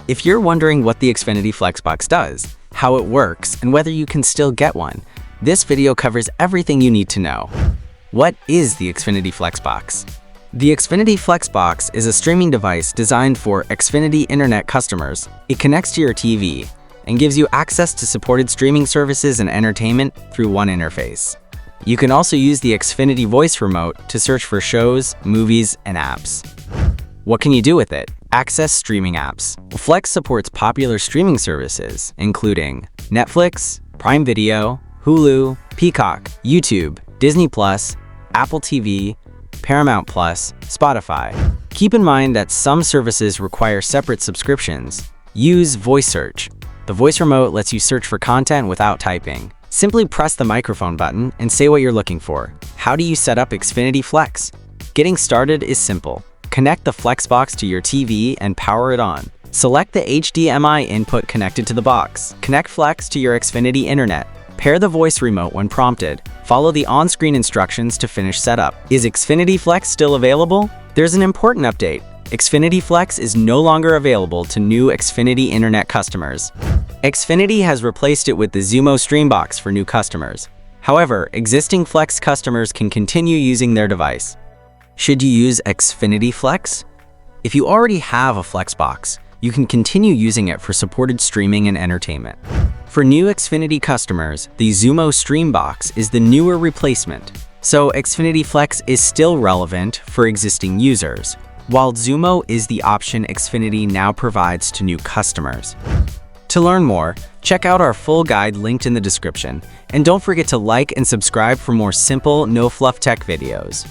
If you're wondering what the Xfinity Flex Box does, how it works, and whether you can still get one, this video covers everything you need to know. What is the Xfinity Flex Box? The Xfinity Flex Box is a streaming device designed for Xfinity Internet customers. It connects to your TV and gives you access to supported streaming services and entertainment through one interface. You can also use the Xfinity voice remote to search for shows, movies, and apps. What can you do with it? Access streaming apps. Flex supports popular streaming services, including Netflix, Prime Video, Hulu, Peacock, YouTube, Disney+, Apple TV, Paramount+, Spotify. Keep in mind that some services require separate subscriptions. Use voice search. The voice remote lets you search for content without typing. Simply press the microphone button and say what you're looking for. How do you set up Xfinity Flex? Getting started is simple. Connect the Flex Box to your TV and power it on. Select the HDMI input connected to the box. Connect Flex to your Xfinity Internet. Pair the voice remote when prompted. Follow the on-screen instructions to finish setup. Is Xfinity Flex still available? There's an important update. Xfinity Flex is no longer available to new Xfinity Internet customers. Xfinity has replaced it with the Xumo Stream Box for new customers. However, existing Flex customers can continue using their device. Should you use Xfinity Flex? If you already have a Flex Box, you can continue using it for supported streaming and entertainment. For new Xfinity customers, the Xumo Stream Box is the newer replacement, so Xfinity Flex is still relevant for existing users, while Xumo is the option Xfinity now provides to new customers. To learn more, check out our full guide linked in the description, and don't forget to like and subscribe for more simple, no-fluff tech videos.